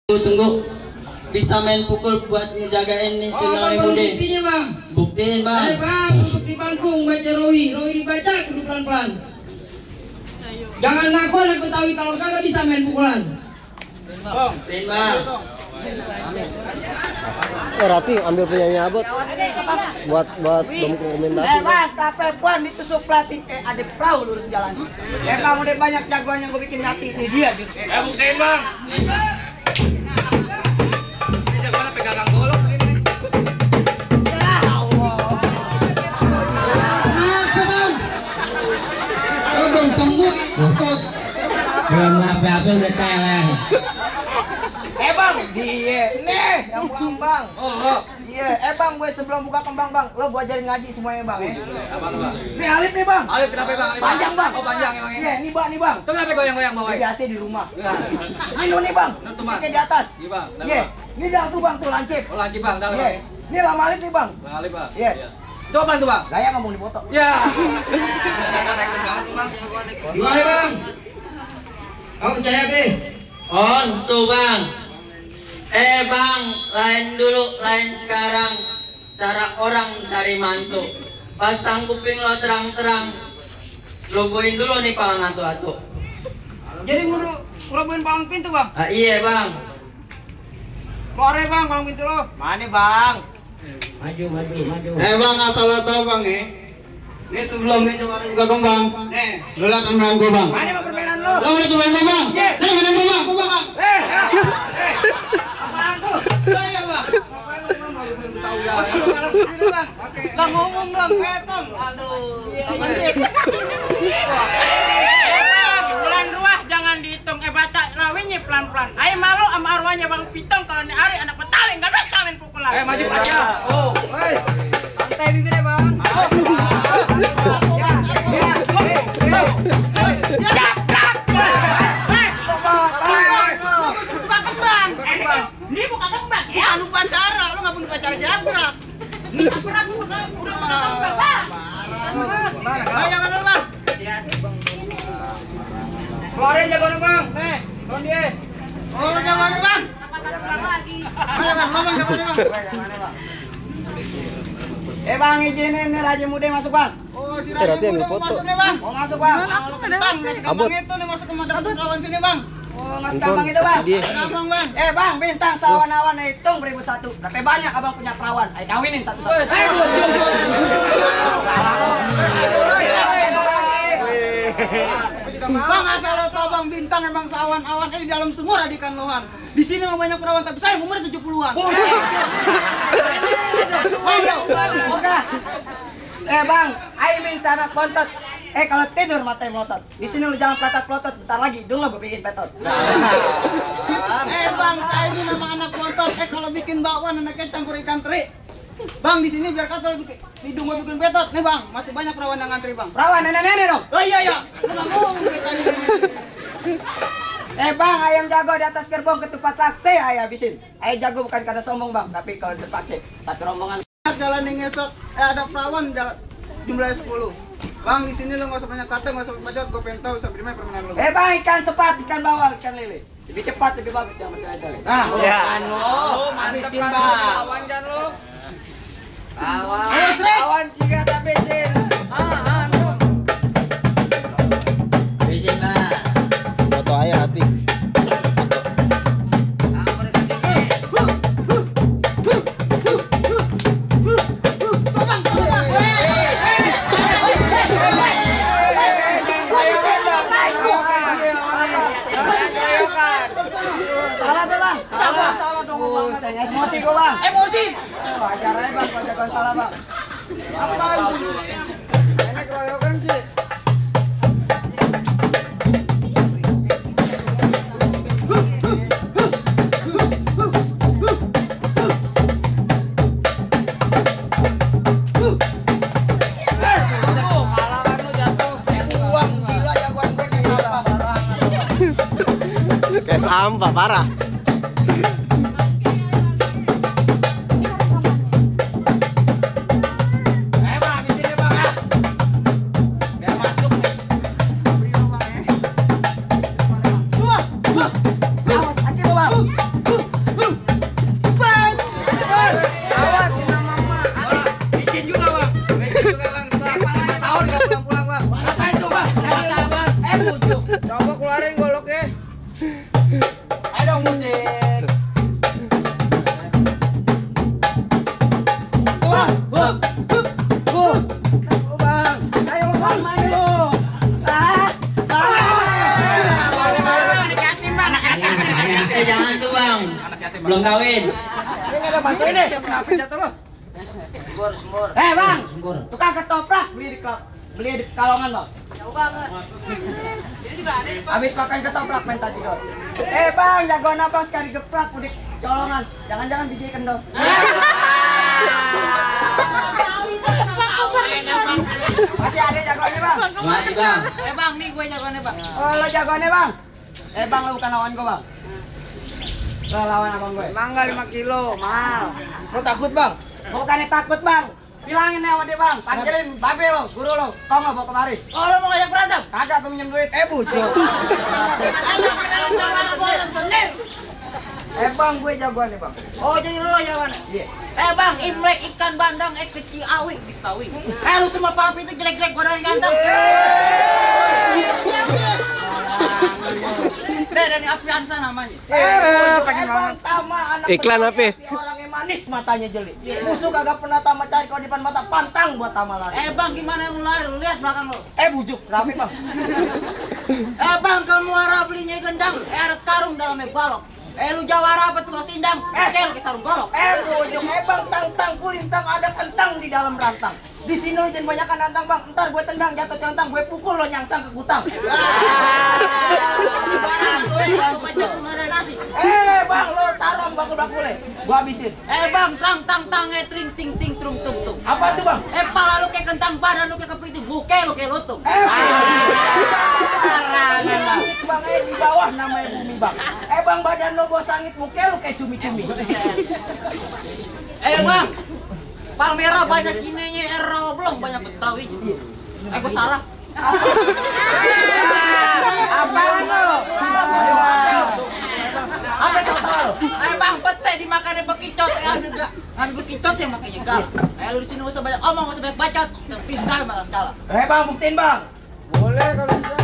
Tunggu bisa main pukul buat ngejagain nih si Noe Mude. Buktinya bang. Buktiin bang. Bang, untuk di bangkung baca Rohi dibaca kudu pelan-pelan. Jangan ngaku anak Betawi kalau kagak bisa main pukulan. Buktiin bang. Rati ambil penyanyi abot buat dokumentasi. Bang, tapi puan ditusuk pelatih ada perahu lurus jalan. Kamu udah banyak jagoan yang gue bikin mati ini dia. Buktiin bang. Ini jagoan pegang golok ini. Ya Allah. Apa bang? Belum sembuh. Belum apa-apa udah teleng. Bang, dia nih yang buang bang. Iya, bang, gue sebelum buka kembang bang, lo gue ajarin ngaji semuanya bang ya. Apa bang? Nih Alif nih bang. Alif kenapa bang? Panjang bang. Oh panjang emang ini. Iya, nih bang. Itu kenapa goyang-goyang bawah? Biasa di rumah. Ini nih bang. Kayak di atas. Iya bang. Iya, ini dalam tuh bang tuh lancip. Oh lagi bang, dalam. Iya, ini lama Alif nih bang. Bang Alif bang. Iya. Itu apa tuh bang? Gaya ngomong di foto. Ya. Action banget bang. Gimana bang? Kamu percaya be? On tuh bang. Bang, lain dulu, lain sekarang. Cara orang cari mantu. Pasang kuping lo terang-terang. Loboin dulu nih palang atu-atu. Jadi ngerobohin palang pintu bang. Ah, iya bang. Keluar bang palang pintu lo. Mana bang? Maju. Bang asal lo tau bang ini sebelum nih coba buka kembang. Nih, lo lihat kembang gue bang. Mana bang permainan lo? Lo lihat kembang gue bang. Nih mainan gue bang. Apaan tuh? Iya bang. Lah ngomong dong, Tong. Aduh, apaan sih? Bulan ruah jangan dihitung, baca rawinya pelan-pelan. Ayo malu sama arwahnya Bang Pitong kalau ini hari anak Betawi nggak bisa main pukulan. Maju pasnya. Oh, Wes, santai bibirnya bang. Buka kembang. Ini buka kembang ya. Bukan upacara, lo nggak bunuh pacara jabrak. Bisa pernah udah buka kembang Pak. Ayo mana bang? keluarin jagoan bang. Nih, on dia. Oh jangan bang. Ayo bang, ngomong jagoan bang. Bang izinin nih Raja Muda masuk bang. Oh, si Berarti Raja ambil mau foto. masuk nih bang. Mau masuk bang? Kalau kentang, nasi kembang itu nih masuk ke lawan sini bang. Oh mas gampang itu bang. Dia. Gampang bang. Bang bintang sawan-awan hitung 1001. Berapa banyak abang punya perawan? Ayo kawinin satu-satu. Bang asal lo tau bang, bintang emang seawan-awan di dalam sumur ada ikan lohan. Di sini memang banyak perawan tapi saya umurnya 70-an. Bang, ayo min sana pontot. Kalau tidur matanya melotot. Di sini lu jangan pelotot-pelotot. Bentar lagi, dulu gue bikin petot. Bang, saya ini memang anak bontot. Kalau bikin bakwan anaknya campur ikan teri. Bang, di sini biar kata bikin hidung gue bikin betot. Nih bang, masih banyak perawan yang ngantri bang. Perawan nenek-nenek dong. Oh iya. Bang, ayam jago di atas gerbong ketupat lakse, ayo habisin. Ayam jago bukan karena sombong bang, tapi kalau terpaksa satu rombongan. Jalan yang ngesot, ada perawan jumlahnya 10. Bang, di sini lo nggak usah banyak kata, nggak usah bacot. Gue pengen tahu sampai di mana permainan lo. Bang, ikan sepat, ikan bawal, ikan lele. Lebih cepat, lebih bagus, jangan macam-macam. Nah, ya. habisin bang. Awan kan lo. Ayo, Srek. Awan siga tapi sin. Habisin bang. Foto ayah hati. Salah tuh bang. Salah dong bang. Saya emosi gua bang. Emosi. Wajar aja bang, kalau jagoan salah bang. Apaan sih? Ini keroyokan sih. Uang gila jagoan gue kayak sampah. Kayak sampah parah. Bang, di sini bang ya. Biar masuk nih. Beri lo bang ya. Dua. Awas, akhir bang. mantu bang, belum kawin. Ini nggak ada mantu ini. Kenapa jatuh lo? Bang, tukang ketoprak beli di Kalongan bang. Jauh banget. Habis makan ketoprak main tadi dong. Bang, jagoan abang sekali geprak udah colongan. Jangan-jangan biji kendor. Masih ada jagoannya bang? Masih bang. Bang, nih gue jagoannya bang. Oh, lo jagoannya bang? Bang, lo bukan lawan gue bang. Lo lawan abang gue. Mangga 5 kilo, mahal. Lo takut bang? Bukannya takut bang. Bilangin ya dia bang, panggilin babe lo, guru lo, tau nggak bawa kemari? Oh lo mau ngajak berantem? Kagak, gue minjem duit. Bujuk. Bang, gue jagoannya bang. Oh jadi lo jagoannya? Iya. Bang, Imlek ikan bandang, kecil awi, bisawi. Lu semua papi itu jelek-jelek, gue udah ganteng. Dari Apriansa namanya. Pengen banget. Tama anak Iklan apa? Orangnya manis, matanya jeli. Musuh kagak pernah Tama cari kalau di depan mata pantang buat Tama lari. Bang, gimana yang lari? Lu lihat belakang lo. Bujuk, rapi bang. Bang, kamu arah belinya gendang, ada karung dalamnya balok. Lu jawara apa tuh sindang? Kel ke sarung golok. Bujuk, bang, tang kulintang ada kentang di dalam rantang. Di sini lo jangan banyak nantang bang. Ntar gue tendang jatuh centang, gue pukul lo nyangsang ke gutang. Bang, lo taruh bakul-bakulnya. Gue habisin. Bang, tang tring ting ting trung tung tung. Apa tuh bang? Pala lo kayak kentang, badan lo kayak kepiting, buke lo kayak lutung. Bang, di bawah namanya bumi bang. Bang, badan lo bos sangit, buke lo kayak cumi-cumi. Bang, Palmera banyak Cinenya, Ero belum banyak Betawi. Gue salah. Apaan lo? Apa yang salah lo? Bang, pete dimakannya bekicot, ambil bekicot yang makanya gal. Lu di sini usah banyak omong, usah banyak bacot, tinggal makan kalah. Bang, buktiin bang. Boleh kalau bisa.